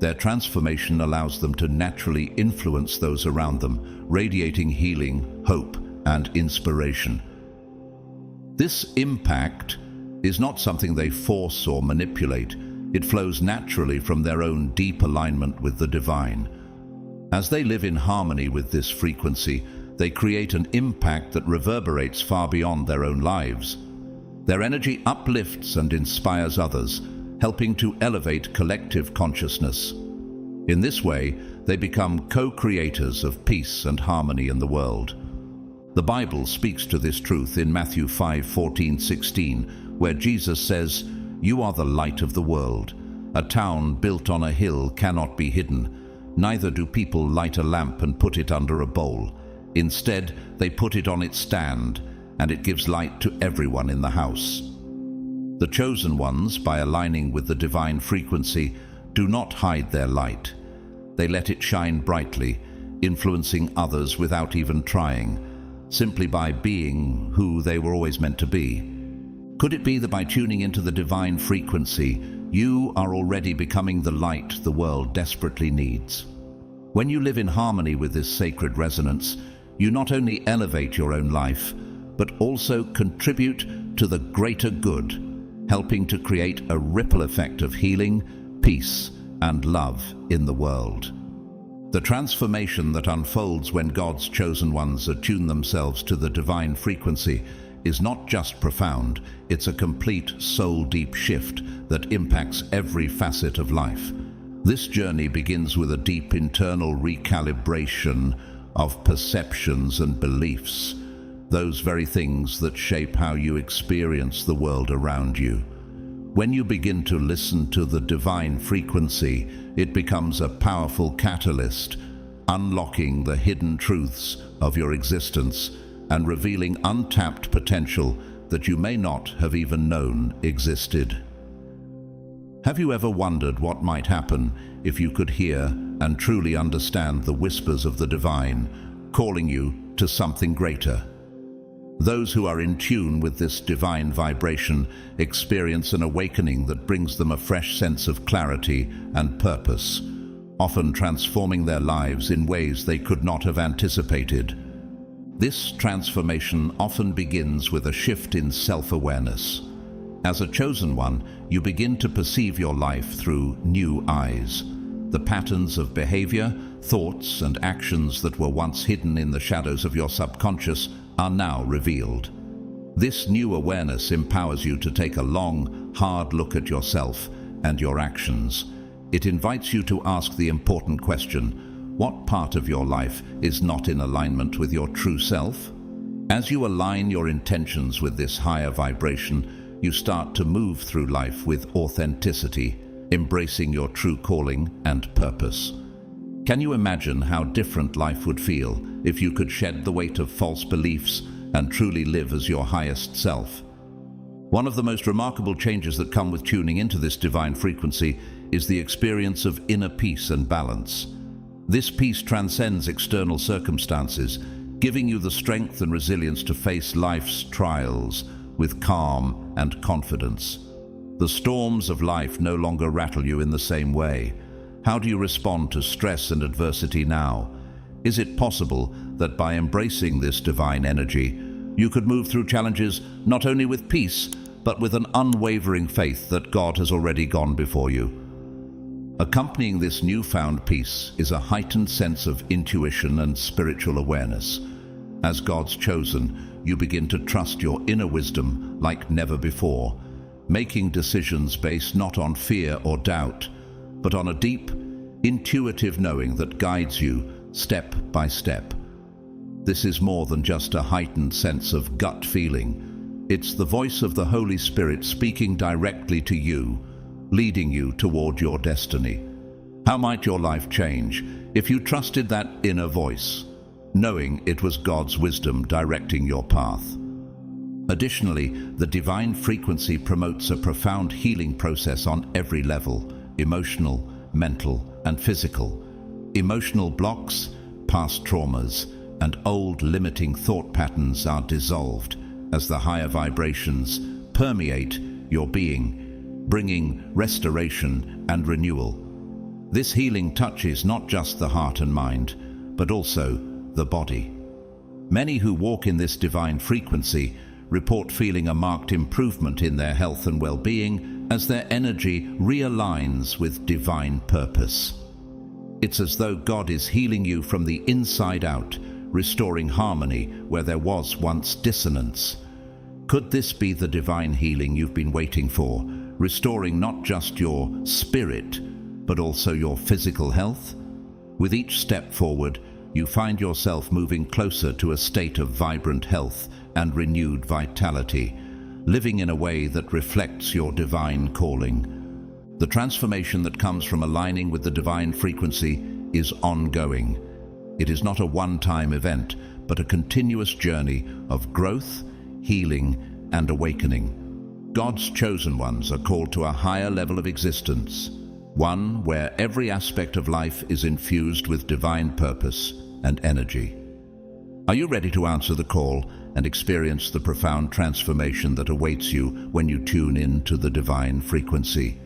Their transformation allows them to naturally influence those around them, radiating healing, hope, and inspiration. This impact is not something they force or manipulate. It flows naturally from their own deep alignment with the divine. As they live in harmony with this frequency, they create an impact that reverberates far beyond their own lives. Their energy uplifts and inspires others, helping to elevate collective consciousness. In this way, they become co-creators of peace and harmony in the world. The Bible speaks to this truth in Matthew 5:14-16, where Jesus says, "You are the light of the world. A town built on a hill cannot be hidden. Neither do people light a lamp and put it under a bowl. Instead, they put it on its stand, and it gives light to everyone in the house." The chosen ones, by aligning with the divine frequency, do not hide their light. They let it shine brightly, influencing others without even trying, simply by being who they were always meant to be. Could it be that by tuning into the divine frequency, you are already becoming the light the world desperately needs? When you live in harmony with this sacred resonance, you not only elevate your own life, but also contribute to the greater good, helping to create a ripple effect of healing, peace, and love in the world. The transformation that unfolds when God's chosen ones attune themselves to the divine frequency is not just profound, it's a complete soul-deep shift that impacts every facet of life. This journey begins with a deep internal recalibration of perceptions and beliefs, those very things that shape how you experience the world around you. When you begin to listen to the divine frequency, it becomes a powerful catalyst, unlocking the hidden truths of your existence and revealing untapped potential that you may not have even known existed. Have you ever wondered what might happen if you could hear and truly understand the whispers of the divine, calling you to something greater? Those who are in tune with this divine vibration experience an awakening that brings them a fresh sense of clarity and purpose, often transforming their lives in ways they could not have anticipated. This transformation often begins with a shift in self-awareness. As a chosen one, you begin to perceive your life through new eyes. The patterns of behavior, thoughts, and actions that were once hidden in the shadows of your subconscious are now revealed. This new awareness empowers you to take a long, hard look at yourself and your actions. It invites you to ask the important question: what part of your life is not in alignment with your true self? As you align your intentions with this higher vibration, you start to move through life with authenticity, embracing your true calling and purpose. Can you imagine how different life would feel if you could shed the weight of false beliefs and truly live as your highest self? One of the most remarkable changes that come with tuning into this divine frequency is the experience of inner peace and balance. This peace transcends external circumstances, giving you the strength and resilience to face life's trials with calm and confidence. The storms of life no longer rattle you in the same way. How do you respond to stress and adversity now? Is it possible that by embracing this divine energy, you could move through challenges not only with peace, but with an unwavering faith that God has already gone before you? Accompanying this newfound peace is a heightened sense of intuition and spiritual awareness. As God's chosen, you begin to trust your inner wisdom like never before, making decisions based not on fear or doubt, but on a deep, intuitive knowing that guides you step by step. This is more than just a heightened sense of gut feeling. It's the voice of the Holy Spirit speaking directly to you, leading you toward your destiny. How might your life change if you trusted that inner voice, knowing it was God's wisdom directing your path? Additionally, the divine frequency promotes a profound healing process on every level: emotional, mental, and physical. Emotional blocks, past traumas, and old limiting thought patterns are dissolved as the higher vibrations permeate your being, bringing restoration and renewal. This healing touches not just the heart and mind, but also the body. Many who walk in this divine frequency report feeling a marked improvement in their health and well-being as their energy realigns with divine purpose. It's as though God is healing you from the inside out, restoring harmony where there was once dissonance. Could this be the divine healing you've been waiting for, restoring not just your spirit, but also your physical health? With each step forward, you find yourself moving closer to a state of vibrant health and renewed vitality, living in a way that reflects your divine calling. The transformation that comes from aligning with the divine frequency is ongoing. It is not a one-time event, but a continuous journey of growth, healing, and awakening. God's chosen ones are called to a higher level of existence, one where every aspect of life is infused with divine purpose and energy. Are you ready to answer the call and experience the profound transformation that awaits you when you tune in to the divine frequency?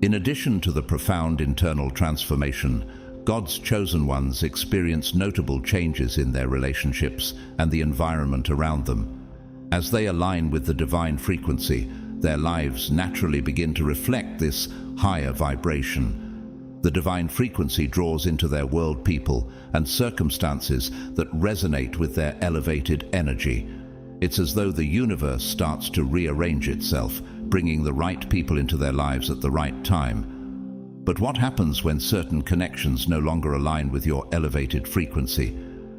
In addition to the profound internal transformation, God's chosen ones experience notable changes in their relationships and the environment around them. As they align with the divine frequency, their lives naturally begin to reflect this higher vibration. The divine frequency draws into their world people and circumstances that resonate with their elevated energy. It's as though the universe starts to rearrange itself, bringing the right people into their lives at the right time. But what happens when certain connections no longer align with your elevated frequency?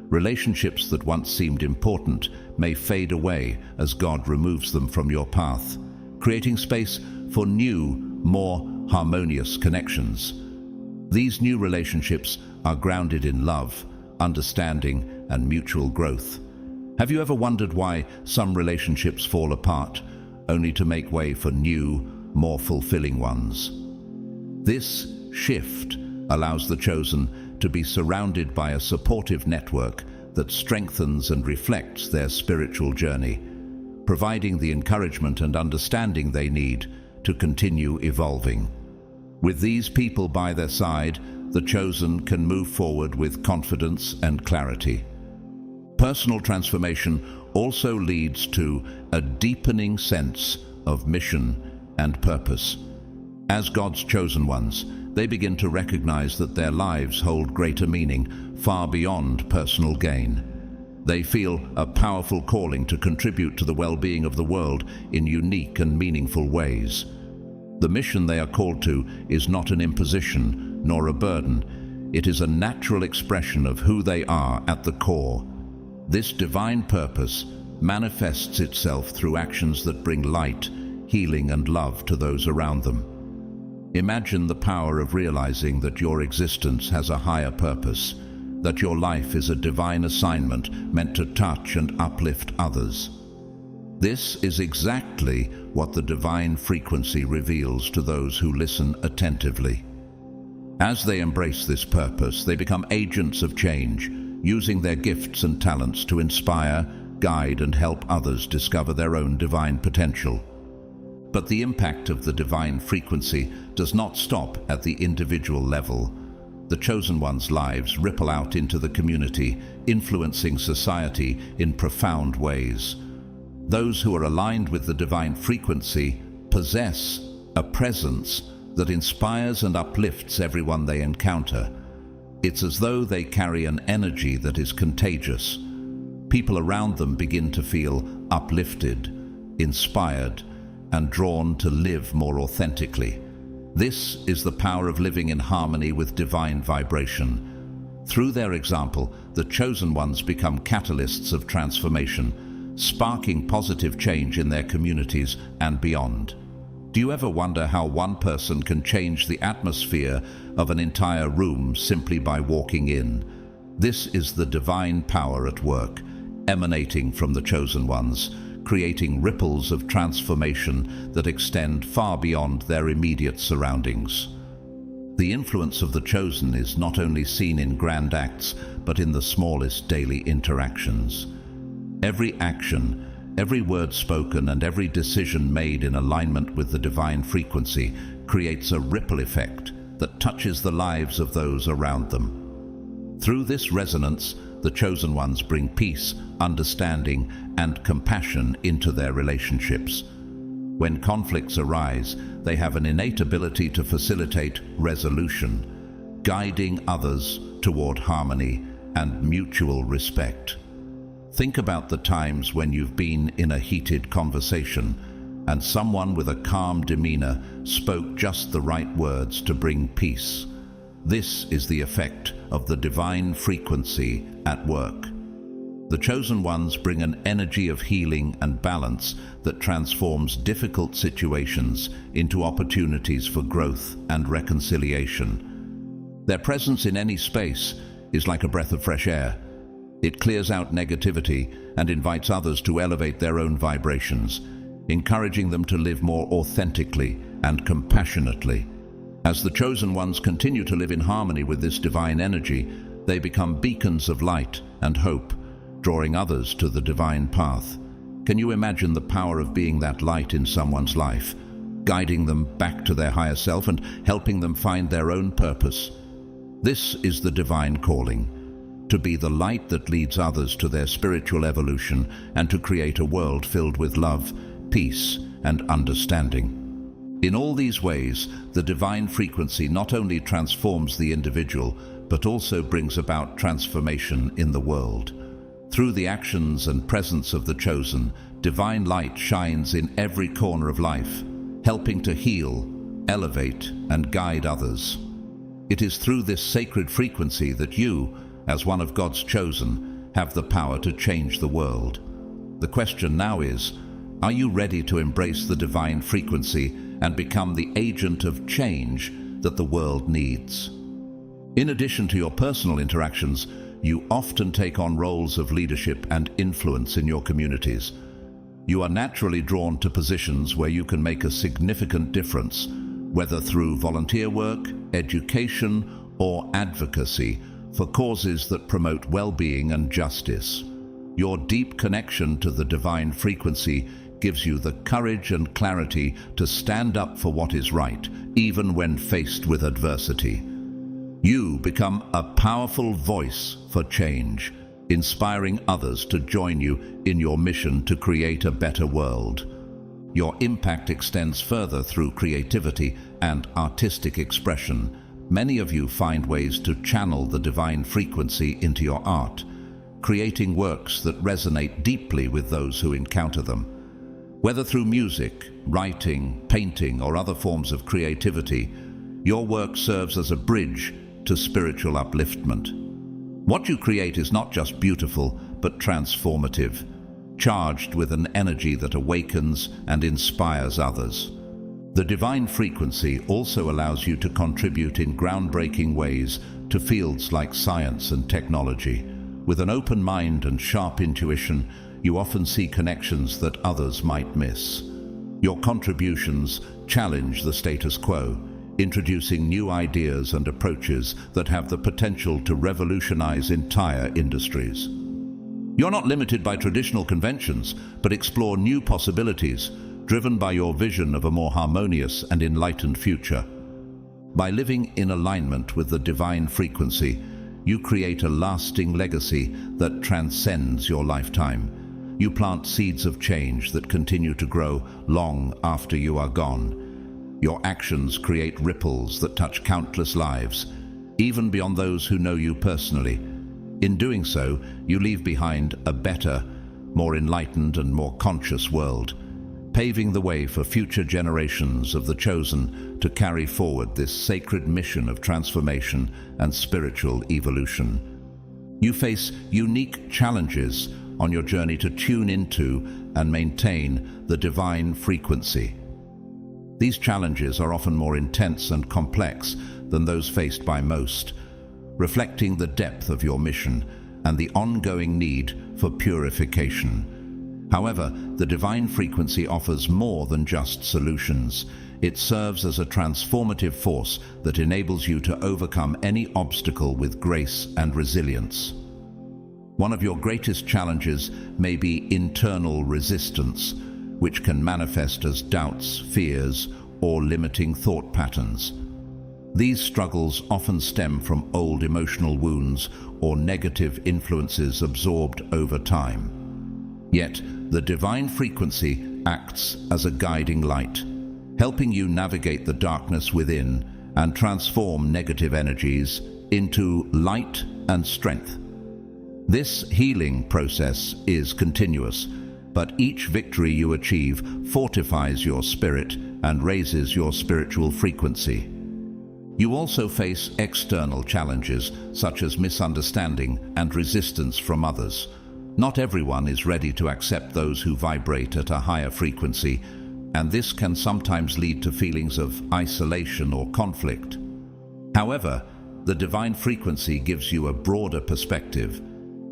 Relationships that once seemed important may fade away as God removes them from your path, creating space for new, more harmonious connections. These new relationships are grounded in love, understanding, and mutual growth. Have you ever wondered why some relationships fall apart, only to make way for new, more fulfilling ones? This shift allows the chosen to be surrounded by a supportive network that strengthens and reflects their spiritual journey, providing the encouragement and understanding they need to continue evolving. With these people by their side, the chosen can move forward with confidence and clarity. Personal transformation also leads to a deepening sense of mission and purpose. As God's chosen ones, they begin to recognize that their lives hold greater meaning far beyond personal gain. They feel a powerful calling to contribute to the well-being of the world in unique and meaningful ways. The mission they are called to is not an imposition nor a burden. It is a natural expression of who they are at the core. This divine purpose manifests itself through actions that bring light, healing, and love to those around them. Imagine the power of realizing that your existence has a higher purpose, that your life is a divine assignment meant to touch and uplift others. This is exactly what the divine frequency reveals to those who listen attentively. As they embrace this purpose, they become agents of change, using their gifts and talents to inspire, guide, and help others discover their own divine potential. But the impact of the divine frequency does not stop at the individual level. The chosen ones' lives ripple out into the community, influencing society in profound ways. Those who are aligned with the divine frequency possess a presence that inspires and uplifts everyone they encounter. It's as though they carry an energy that is contagious. People around them begin to feel uplifted, inspired, and drawn to live more authentically. This is the power of living in harmony with divine vibration. Through their example, the chosen ones become catalysts of transformation, sparking positive change in their communities and beyond. Do you ever wonder how one person can change the atmosphere of an entire room simply by walking in? This is the divine power at work, emanating from the chosen ones, creating ripples of transformation that extend far beyond their immediate surroundings. The influence of the chosen is not only seen in grand acts, but in the smallest daily interactions. Every action, every word spoken, and every decision made in alignment with the divine frequency creates a ripple effect that touches the lives of those around them. Through this resonance, the chosen ones bring peace, understanding, and compassion into their relationships. When conflicts arise, they have an innate ability to facilitate resolution, guiding others toward harmony and mutual respect. Think about the times when you've been in a heated conversation and someone with a calm demeanor spoke just the right words to bring peace. This is the effect of the divine frequency at work. The chosen ones bring an energy of healing and balance that transforms difficult situations into opportunities for growth and reconciliation. Their presence in any space is like a breath of fresh air. It clears out negativity and invites others to elevate their own vibrations, encouraging them to live more authentically and compassionately. As the chosen ones continue to live in harmony with this divine energy, they become beacons of light and hope, drawing others to the divine path. Can you imagine the power of being that light in someone's life, guiding them back to their higher self and helping them find their own purpose? This is the divine calling, to be the light that leads others to their spiritual evolution and to create a world filled with love, peace, and understanding. In all these ways, the divine frequency not only transforms the individual, but also brings about transformation in the world. Through the actions and presence of the chosen, divine light shines in every corner of life, helping to heal, elevate, and guide others. It is through this sacred frequency that you, as one of God's chosen, have the power to change the world. The question now is, are you ready to embrace the divine frequency and become the agent of change that the world needs? In addition to your personal interactions, you often take on roles of leadership and influence in your communities. You are naturally drawn to positions where you can make a significant difference, whether through volunteer work, education, or advocacy for causes that promote well-being and justice. Your deep connection to the divine frequency gives you the courage and clarity to stand up for what is right, even when faced with adversity. You become a powerful voice for change, inspiring others to join you in your mission to create a better world. Your impact extends further through creativity and artistic expression. Many of you find ways to channel the divine frequency into your art, creating works that resonate deeply with those who encounter them. Whether through music, writing, painting, or other forms of creativity, your work serves as a bridge to spiritual upliftment. What you create is not just beautiful, but transformative. charged with an energy that awakens and inspires others. The divine frequency also allows you to contribute in groundbreaking ways to fields like science and technology. With an open mind and sharp intuition, you often see connections that others might miss. Your contributions challenge the status quo, introducing new ideas and approaches that have the potential to revolutionize entire industries. You're not limited by traditional conventions, but explore new possibilities, driven by your vision of a more harmonious and enlightened future. By living in alignment with the divine frequency, you create a lasting legacy that transcends your lifetime. You plant seeds of change that continue to grow long after you are gone. Your actions create ripples that touch countless lives, even beyond those who know you personally. In doing so, you leave behind a better, more enlightened and more conscious world, paving the way for future generations of the chosen to carry forward this sacred mission of transformation and spiritual evolution. You face unique challenges on your journey to tune into and maintain the divine frequency. These challenges are often more intense and complex than those faced by most, reflecting the depth of your mission and the ongoing need for purification. However, the divine frequency offers more than just solutions. It serves as a transformative force that enables you to overcome any obstacle with grace and resilience. One of your greatest challenges may be internal resistance, which can manifest as doubts, fears, or limiting thought patterns. These struggles often stem from old emotional wounds or negative influences absorbed over time. Yet, the divine frequency acts as a guiding light, helping you navigate the darkness within and transform negative energies into light and strength. This healing process is continuous, but each victory you achieve fortifies your spirit and raises your spiritual frequency. You also face external challenges such as misunderstanding and resistance from others. Not everyone is ready to accept those who vibrate at a higher frequency, and this can sometimes lead to feelings of isolation or conflict. However, the divine frequency gives you a broader perspective,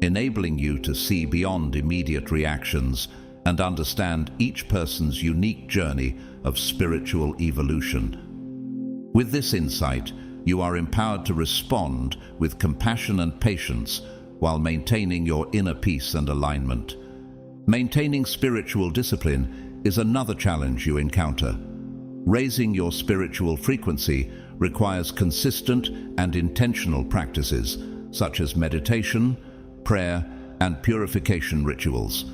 enabling you to see beyond immediate reactions and understand each person's unique journey of spiritual evolution. With this insight, you are empowered to respond with compassion and patience while maintaining your inner peace and alignment. Maintaining spiritual discipline is another challenge you encounter. Raising your spiritual frequency requires consistent and intentional practices, such as meditation, prayer, and purification rituals.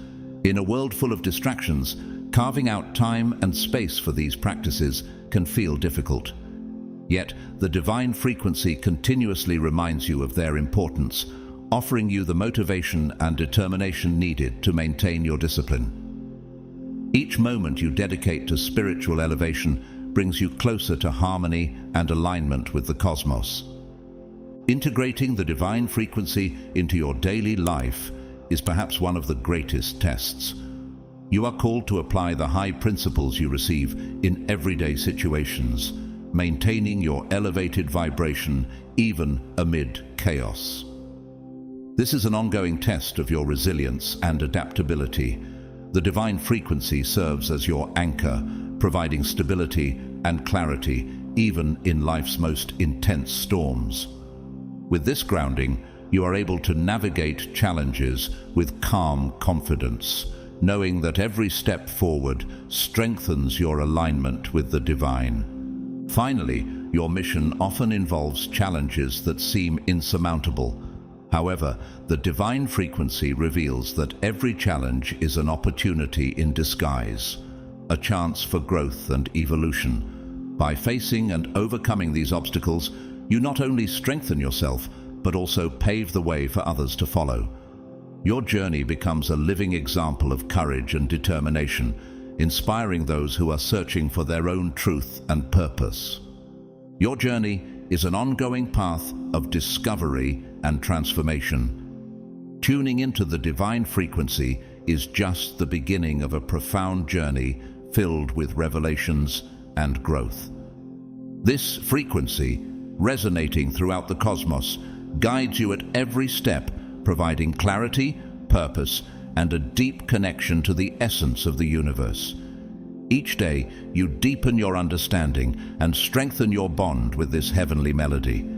In a world full of distractions, carving out time and space for these practices can feel difficult. Yet, the divine frequency continuously reminds you of their importance, offering you the motivation and determination needed to maintain your discipline. Each moment you dedicate to spiritual elevation brings you closer to harmony and alignment with the cosmos. Integrating the divine frequency into your daily life is perhaps one of the greatest tests. You are called to apply the high principles you receive in everyday situations, maintaining your elevated vibration even amid chaos. This is an ongoing test of your resilience and adaptability. The divine frequency serves as your anchor, providing stability and clarity even in life's most intense storms. With this grounding, you are able to navigate challenges with calm confidence, knowing that every step forward strengthens your alignment with the divine. Finally, your mission often involves challenges that seem insurmountable. However, the divine frequency reveals that every challenge is an opportunity in disguise, a chance for growth and evolution. By facing and overcoming these obstacles, you not only strengthen yourself, but also pave the way for others to follow. Your journey becomes a living example of courage and determination, inspiring those who are searching for their own truth and purpose. Your journey is an ongoing path of discovery and transformation. Tuning into the divine frequency is just the beginning of a profound journey filled with revelations and growth. This frequency, resonating throughout the cosmos, guides you at every step, providing clarity, purpose, and a deep connection to the essence of the universe. Each day, you deepen your understanding and strengthen your bond with this heavenly melody.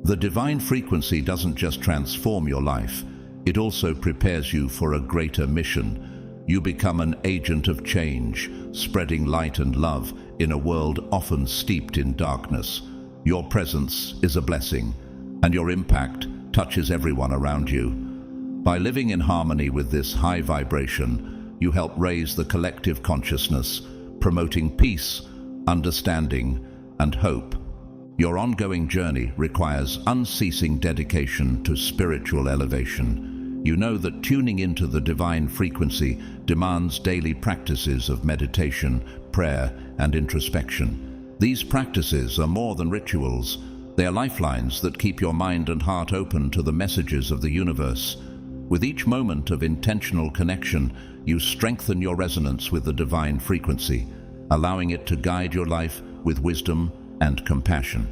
The divine frequency doesn't just transform your life, it also prepares you for a greater mission. You become an agent of change, spreading light and love in a world often steeped in darkness. Your presence is a blessing, and your impact touches everyone around you. By living in harmony with this high vibration, you help raise the collective consciousness, promoting peace, understanding, and hope. Your ongoing journey requires unceasing dedication to spiritual elevation. You know that tuning into the divine frequency demands daily practices of meditation, prayer, and introspection. These practices are more than rituals. They are lifelines that keep your mind and heart open to the messages of the universe. With each moment of intentional connection, you strengthen your resonance with the divine frequency, allowing it to guide your life with wisdom and compassion.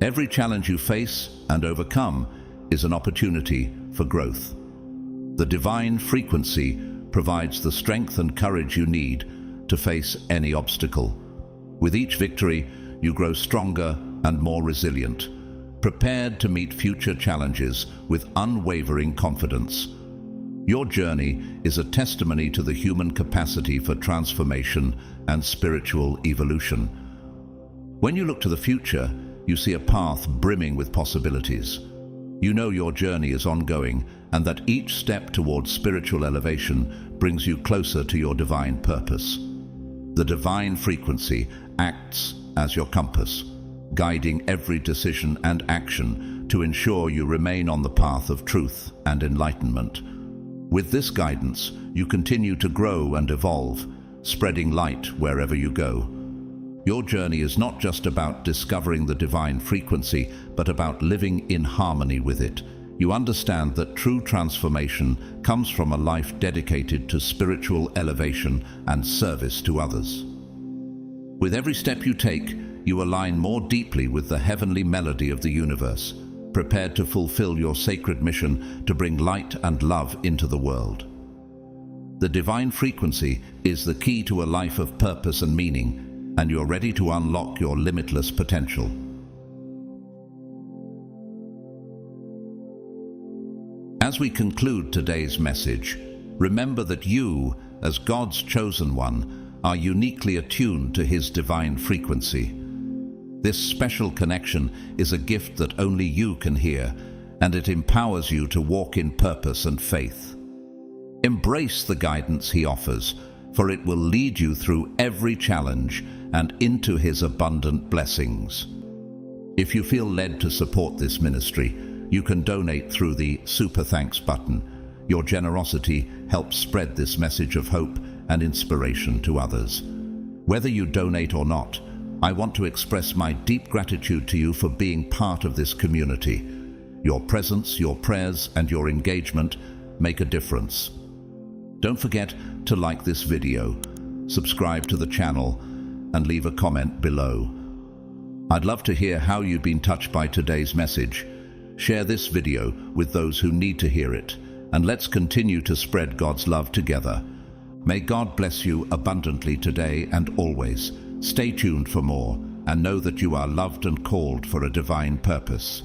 Every challenge you face and overcome is an opportunity for growth. The divine frequency provides the strength and courage you need to face any obstacle. With each victory, you grow stronger and more resilient, prepared to meet future challenges with unwavering confidence. Your journey is a testimony to the human capacity for transformation and spiritual evolution. When you look to the future, you see a path brimming with possibilities. You know your journey is ongoing and that each step towards spiritual elevation brings you closer to your divine purpose. The divine frequency acts as your compass, guiding every decision and action to ensure you remain on the path of truth and enlightenment. With this guidance, you continue to grow and evolve, spreading light wherever you go. Your journey is not just about discovering the divine frequency, but about living in harmony with it. You understand that true transformation comes from a life dedicated to spiritual elevation and service to others. With every step you take, you align more deeply with the heavenly melody of the universe, prepared to fulfill your sacred mission to bring light and love into the world. The divine frequency is the key to a life of purpose and meaning, and you're ready to unlock your limitless potential. As we conclude today's message, remember that you, as God's chosen one, are uniquely attuned to His divine frequency. This special connection is a gift that only you can hear, and it empowers you to walk in purpose and faith. Embrace the guidance He offers, for it will lead you through every challenge and into His abundant blessings. If you feel led to support this ministry, you can donate through the Super Thanks button. Your generosity helps spread this message of hope and inspiration to others. Whether you donate or not, I want to express my deep gratitude to you for being part of this community. Your presence, your prayers, and your engagement make a difference. Don't forget to like this video, subscribe to the channel, and leave a comment below. I'd love to hear how you've been touched by today's message. Share this video with those who need to hear it, and let's continue to spread God's love together. May God bless you abundantly today and always. Stay tuned for more, and know that you are loved and called for a divine purpose.